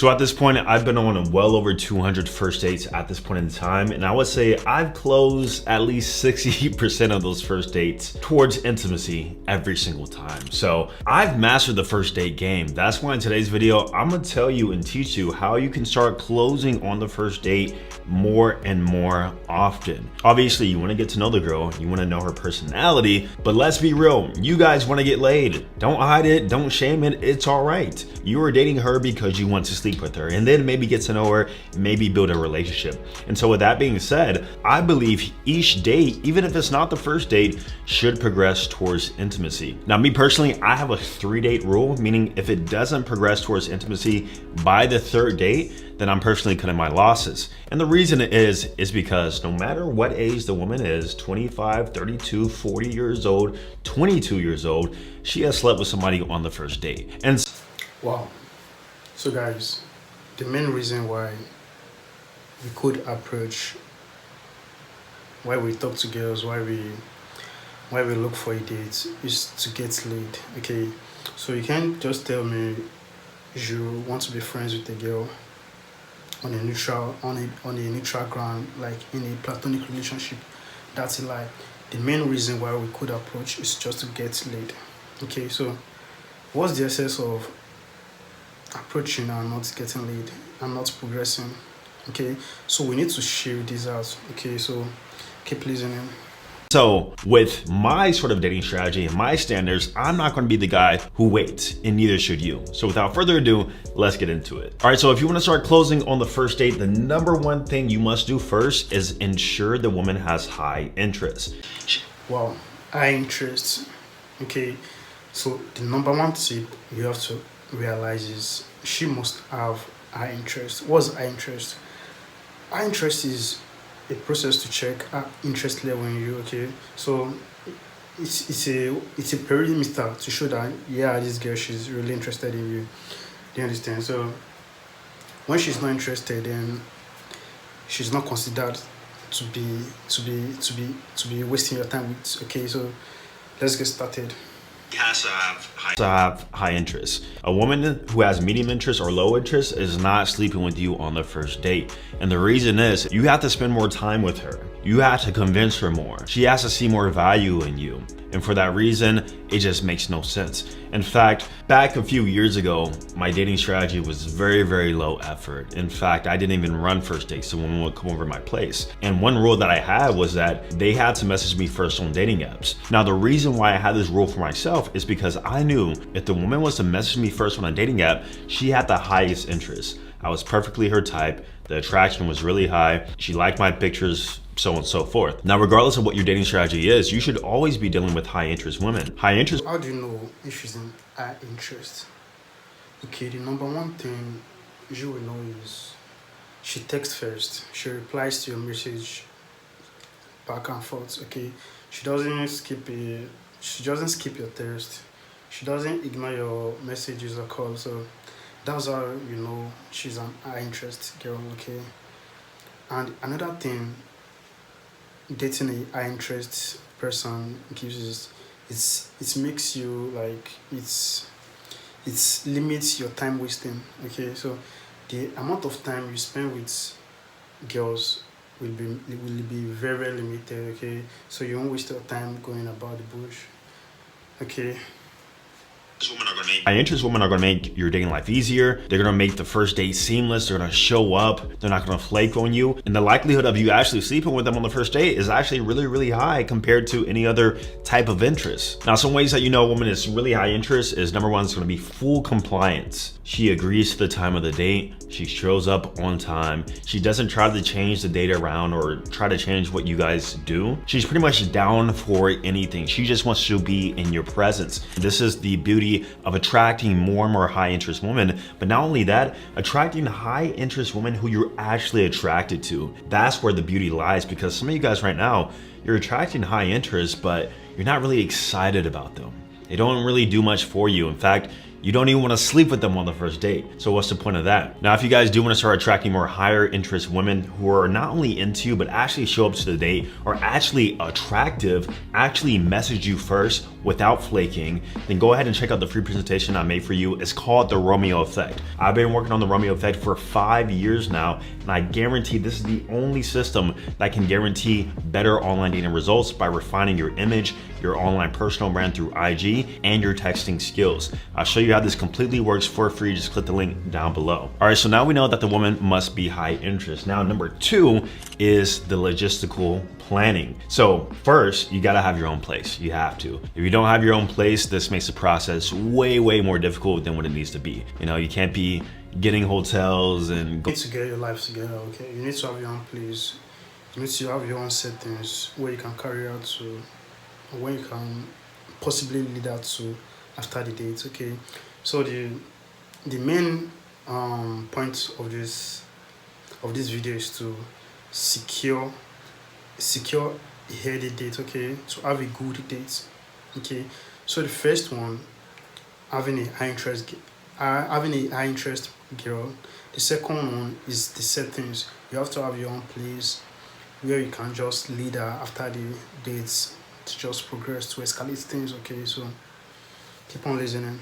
So at this point, I've been on well over 200 first dates at this point in time, and I would say I've closed at least 60% of those first dates towards intimacy every single time. So I've mastered the first date game. That's why in today's video, I'm gonna tell you and teach you how you can start closing on the first date more and more often. Obviously, you wanna get to know the girl, you wanna know her personality, but let's be real, you guys wanna get laid. Don't hide it, don't shame it, it's all right. You are dating her because you want to sleep with her and then maybe get to know her, maybe build a relationship. And so with that being said, I believe each date, even if it's not the first date, should progress towards intimacy. Now, me personally, I have a 3-date rule, meaning if it doesn't progress towards intimacy by the 3rd date, then I'm personally cutting my losses. And the reason is because no matter what age the woman is, 25, 32, 40 years old, 22 years old, she has slept with somebody on the first date. And wow. So guys, the main reason why we could approach, why we talk to girls, why we look for a date is to get laid. Okay, so you can't just tell me you want to be friends with a girl on a neutral ground, like in a platonic relationship. That's a lie. The main reason why we could approach is just to get laid. Okay, so what's the essence of approaching and not getting laid and not progressing? Okay, so we need to share this out. Okay, so keep listening. so with my sort of dating strategy and my standards, I'm not going to be the guy who waits, and neither should you. So without further ado, let's get into it. All right, so if you want to start closing on the first date, the number one thing you must do first is ensure the woman has high interest. Wow, high interest. Okay, so the number one tip you have to realize is she must have high interest. What's high interest? High interest is a process to check her interest level in you. Okay, so it's a perimeter to show that, yeah, this girl, she's really interested in you. Do you understand? So when she's not interested, then she's not considered to be wasting your time with. Okay, so let's get started. Has to have high interest. A woman who has medium interest or low interest is not sleeping with you on the first date. And the reason is you have to spend more time with her. You have to convince her more. She has to see more value in you. And for that reason, it just makes no sense. In fact, back a few years ago, my dating strategy was very, very low effort. In fact, I didn't even run first dates, so women would come over to my place. And one rule that I had was that they had to message me first on dating apps. Now, the reason why I had this rule for myself is because I knew if the woman was to message me first on a dating app, she had the highest interest. I was perfectly her type. The attraction was really high. She liked my pictures, so on and so forth. Now, regardless of what your dating strategy is, you should always be dealing with high interest women. High interest. How do you know if she's in high interest? Okay, the number one thing you will know is she texts first. She replies to your message back and forth. Okay, she doesn't skip your text. She doesn't ignore your messages or calls. So that's how you know she's an high interest girl. Okay, and another thing dating a high interest person gives is it makes you like it limits your time wasting. Okay, so the amount of time you spend with girls will be very, very limited. Okay, so you won't waste your time going about the bush. Okay. High interest women are going to make your dating life easier. They're going to make the first date seamless. They're going to show up. They're not going to flake on you. And the likelihood of you actually sleeping with them on the first date is actually really, really high compared to any other type of interest. Now, some ways that you know a woman is really high interest is number one, it's going to be full compliance. She agrees to the time of the date. She shows up on time. She doesn't try to change the date around or try to change what you guys do. She's pretty much down for anything. She just wants to be in your presence. This is the beauty of attracting more and more high interest women. But not only that, attracting high interest women who you're actually attracted to. That's where the beauty lies, because some of you guys right now, you're attracting high interest, but you're not really excited about them. They don't really do much for you. In fact, you don't even want to sleep with them on the first date. So what's the point of that? Now, if you guys do want to start attracting more higher interest women who are not only into you, but actually show up to the date, are actually attractive, actually message you first, without flaking, then go ahead and check out the free presentation I made for you. It's called the Romeo Effect. I've been working on the Romeo Effect for 5 years now, and I guarantee this is the only system that can guarantee better online dating results by refining your image, your online personal brand through IG, and your texting skills. I'll show you how this completely works for free. Just click the link down below. All right, so now we know that the woman must be high interest. Now, number 2 is the logistical planning. So first, you gotta have your own place. You have to. If you don't have your own place, this makes the process way more difficult than what it needs to be. You know, you can't be getting hotels and You need to get your life together, okay? You need to have your own place. You need to have your own settings where you can carry out to, or where you can possibly lead out to after the date, okay? So the main point of this video is to secure a healthy date, okay? To have a good date, okay? So the first one, having a high interest girl. The second one is the settings. You have to have your own place where you can just lead her after the dates to just progress, to escalate things, okay? So keep on listening.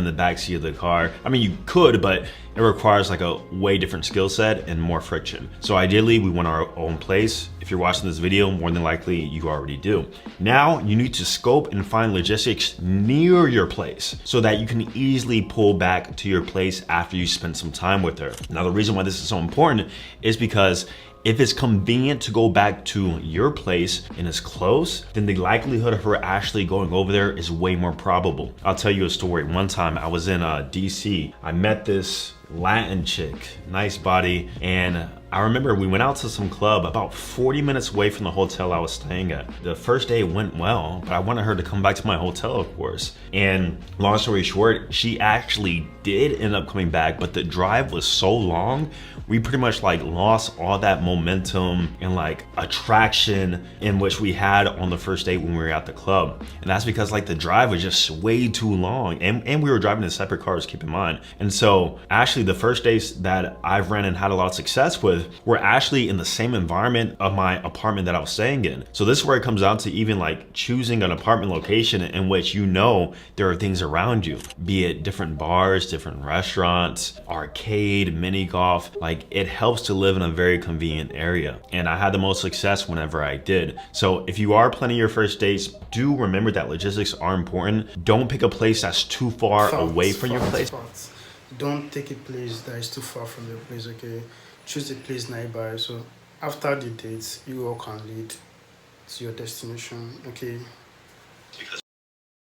in the backseat of the car. I mean, you could, but it requires like a way different skill set and more friction. So ideally, we want our own place. If you're watching this video, more than likely you already do. Now you need to scope and find logistics near your place so that you can easily pull back to your place after you spend some time with her. Now, the reason why this is so important is because if it's convenient to go back to your place and it's close, then the likelihood of her actually going over there is way more probable. I'll tell you a story. One time I was in DC. I met this Latin chick, nice body, and I remember we went out to some club about 40 minutes away from the hotel I was staying at. The first day went well, but I wanted her to come back to my hotel, of course. And long story short, she actually did end up coming back, but the drive was so long, we pretty much like lost all that momentum and like attraction in which we had on the first date when we were at the club. And that's because like the drive was just way too long, and we were driving in separate cars, keep in mind. And so actually the first dates that I've ran and had a lot of success with were actually in the same environment of my apartment that I was staying in. So this is where it comes down to even like choosing an apartment location in which you know there are things around you, be it different bars, different restaurants, arcade, mini golf. Like it helps to live in a very convenient area. And I had the most success whenever I did. So if you are planning your first dates, do remember that logistics are important. Don't pick a place that's too far away from your place. Don't take a place that is too far from your place, okay? Choose a place nearby, so after the dates, you all can lead to your destination, okay?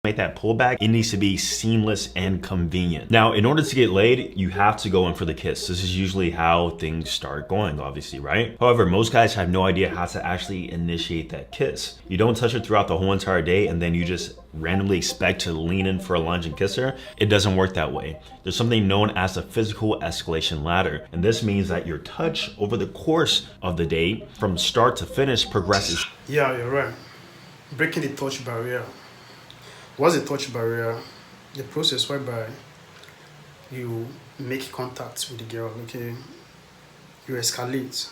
Make that pullback, it needs to be seamless and convenient. Now, in order to get laid, you have to go in for the kiss. This is usually how things start going, obviously, right? However, most guys have no idea how to actually initiate that kiss. You don't touch her throughout the whole entire day and then you just randomly expect to lean in for a lunge and kiss her. It doesn't work that way. There's something known as the physical escalation ladder. And this means that your touch over the course of the date from start to finish progresses. Yeah, you're right. Breaking the touch barrier. What's the touch barrier? The process whereby you make contact with the girl, okay? You escalate.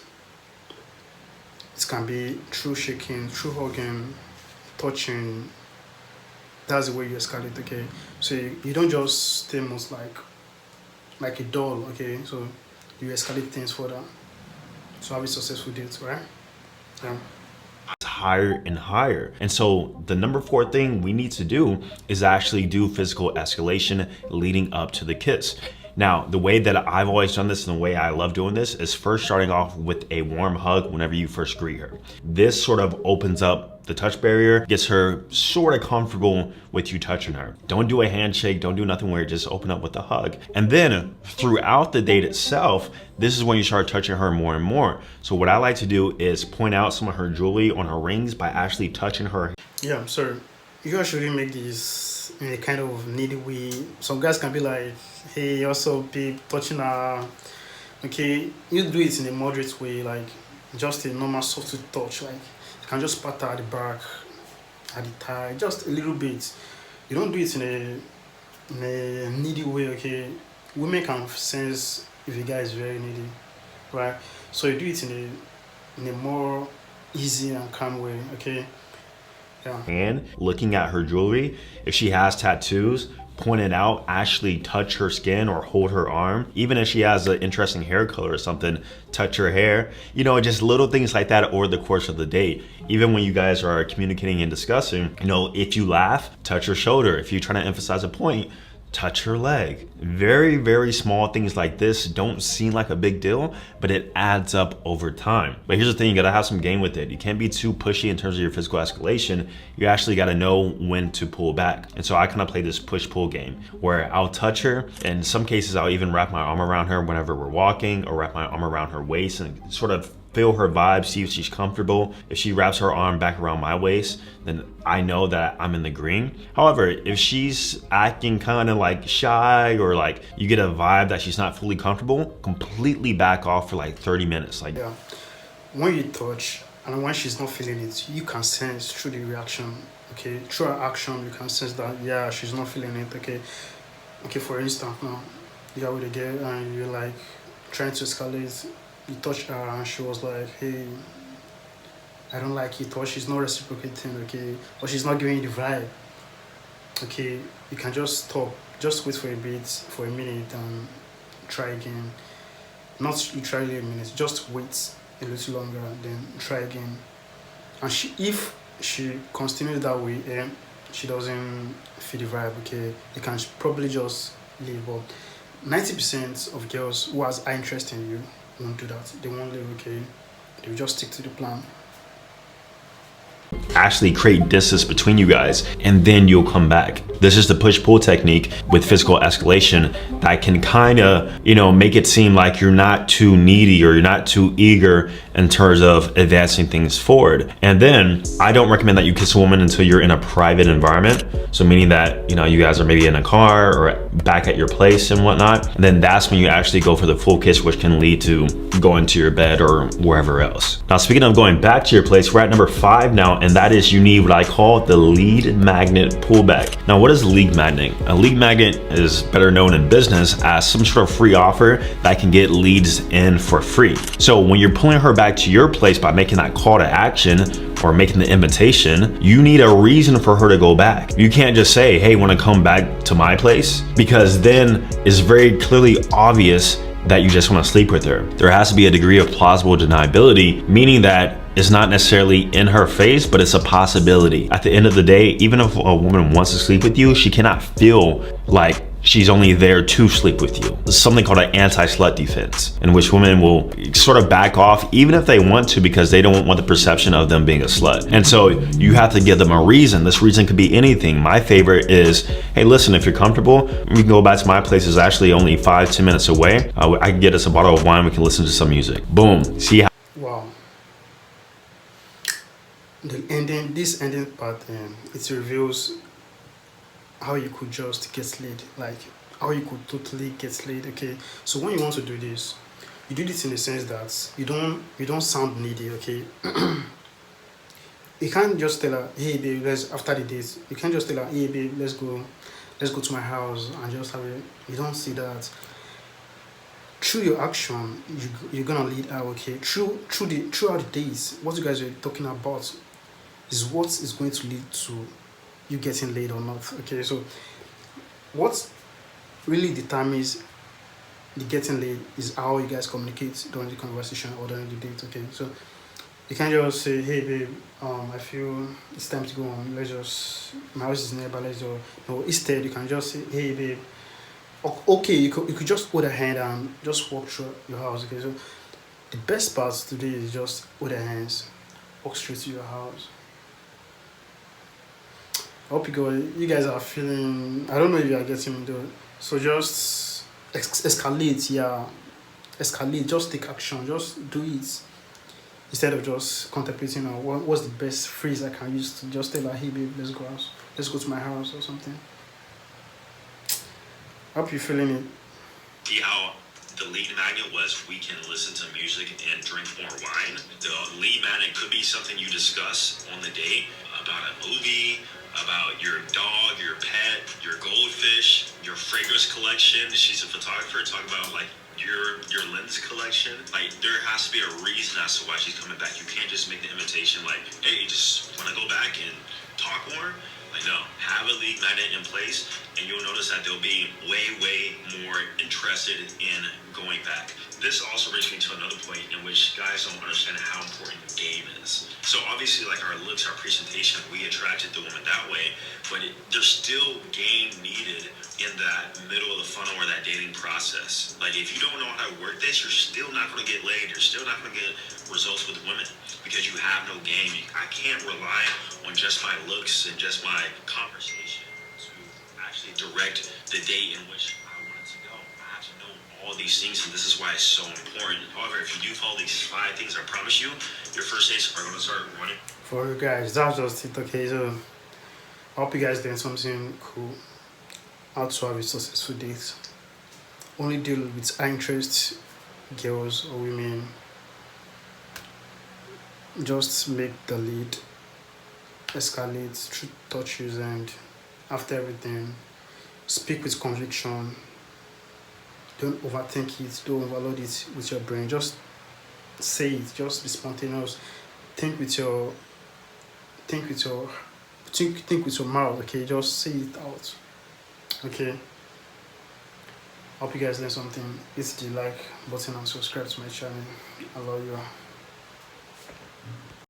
It can be through shaking, through hugging, touching. That's the way you escalate, okay? So you don't just stay most like a doll, okay? So you escalate things further to have a successful date, right? Yeah. Higher and higher. And so the number 4 thing we need to do is actually do physical escalation leading up to the kiss. Now, the way that I've always done this and the way I love doing this is first starting off with a warm hug whenever you first greet her. This sort of opens up the touch barrier, gets her sort of comfortable with you touching her. Don't do a handshake, don't do nothing weird, just open up with a hug. And then throughout the date itself, this is when you start touching her more and more. So what I like to do is point out some of her jewelry on her rings by actually touching her. Yeah, sorry. You guys shouldn't make this in a kind of needy way. Some guys can be like, hey, also be touching her. Okay, you do it in a moderate way, like just a normal soft touch. Like you can just pat her at the back, at the thigh, just a little bit. You don't do it in a needy way, okay? Women can sense if a guy is very needy, right? So you do it in a more easy and calm way, okay? Yeah. And looking at her jewelry, if she has tattoos, point it out, actually touch her skin or hold her arm. Even if she has an interesting hair color or something, touch her hair. You know, just little things like that over the course of the date. Even when you guys are communicating and discussing, you know, if you laugh, touch her shoulder. If you're trying to emphasize a point, touch her leg. Very, very small things like this don't seem like a big deal, but it adds up over time. But here's the thing, you gotta have some game with it. You can't be too pushy in terms of your physical escalation. You actually gotta know when to pull back. And so I kind of play this push-pull game where I'll touch her. In some cases, I'll even wrap my arm around her whenever we're walking, or wrap my arm around her waist and sort of feel her vibe, see if she's comfortable. If she wraps her arm back around my waist, then I know that I'm in the green. However, if she's acting kind of like shy, or like you get a vibe that she's not fully comfortable, completely back off for like 30 minutes. Like, Yeah. When you touch and when she's not feeling it, you can sense through the reaction. Okay, through her action, you can sense that yeah, she's not feeling it. Okay, For instance, now you're with a girl and you're like trying to escalate. You touch her and she was like, "Hey, I don't like it," or she's not reciprocating. Okay, or she's not giving you the vibe. Okay, you can just stop. Just wait for a bit, for a minute, and try again. Not literally a minute. Just wait a little longer, then try again. And if she continues that way, and she doesn't feel the vibe, okay, you can probably just leave. But 90% of girls who has high interest in you won't do that. They won't leave, okay. They will just stick to the plan. actually create distance between you guys, and then you'll come back. This is the push-pull technique with physical escalation that can kind of, you know, make it seem like you're not too needy or you're not too eager in terms of advancing things forward. And then I don't recommend that you kiss a woman until you're in a private environment. So meaning that, you know, you guys are maybe in a car or back at your place and whatnot. And then that's when you actually go for the full kiss, which can lead to going to your bed or wherever else. Now, speaking of going back to your place, we're at number 5 now, and that is you need what I call the lead magnet pullback. Now, what is a lead magnet? A lead magnet is better known in business as some sort of free offer that can get leads in for free. So when you're pulling her back to your place by making that call to action or making the invitation, you need a reason for her to go back. You can't just say, hey, want to come back to my place? Because then it's very clearly obvious that you just want to sleep with her. There has to be a degree of plausible deniability, meaning that it's not necessarily in her face, but it's a possibility. At the end of the day, even if a woman wants to sleep with you, she cannot feel like she's only there to sleep with you. There's something called an anti-slut defense, in which women will sort of back off even if they want to, because they don't want the perception of them being a slut. And so you have to give them a reason. This reason could be anything. My favorite is, hey, listen, if you're comfortable, we can go back to my place. It's actually only 5-10 minutes away. I can get us a bottle of wine. We can listen to some music. Boom. See how? Wow. This ending part, it reveals how you could just get laid, like how you could totally get laid. Okay, so when you want to do this, you do this in the sense that you don't sound needy. Okay, you can't just tell her, hey babe, let's, after the date, you can't just tell her, hey babe, let's go to my house and just have it. You don't see that. Through your action, you're gonna lead her. Okay, throughout the days, what you guys are talking about is what is going to lead to you getting laid or not. Okay, so what really determines the getting laid is how you guys communicate during the conversation or during the date. Okay, so you can't just say, hey babe, I feel it's time to go on, let's just, my house is nearby, let's just, no, instead you can just say, hey babe, okay, you could just hold her hand and just walk through your house. Okay, so the best part today is just hold her hands, walk straight to your house. I hope you guys are feeling, I don't know if you are getting me though. So just escalate, yeah. Escalate, just take action, just do it. Instead of just contemplating on what's the best phrase I can use to just tell her, hey babe, let's go to my house or something. I hope you're feeling it. See how the lead magnet was we can listen to music and drink more wine? The lead magnet could be something you discuss on the date, about a movie, about your dog, your pet, your goldfish, your fragrance collection. She's a photographer. Talk about like your lens collection. Like there has to be a reason as to why she's coming back. You can't just make the invitation like, hey, just want to go back and talk more. Like, no, have a league magnet in place, and you'll notice that they'll be way more interested in going back. This also brings me to another point in which guys don't understand how important the game is. So obviously, like our looks, our presentation, we attracted the woman that way, but there's still game needed in that middle of the funnel or that dating process. Like, if you don't know how to work this, you're still not going to get laid. You're still not going to get results with women because you have no game. I can't rely on just my looks and just my conversation to actually direct the date in which I want it to go. I have to know all these things, and this is why it's so important. However, if you do follow these 5 things, I promise you, your first dates are going to start running. For you guys, that's just it. Okay, so I hope you guys learned something cool. How to have a successful date. Only deal with high interest girls or women. Just make the lead escalate through touches, and after everything, speak with conviction. Don't overthink it, don't overload it with your brain. Just say it, just be spontaneous. Think with your think with your think with your mouth, okay? Just say it out. Okay. Hope you guys learned something. Hit the like button and subscribe to my channel. I love you.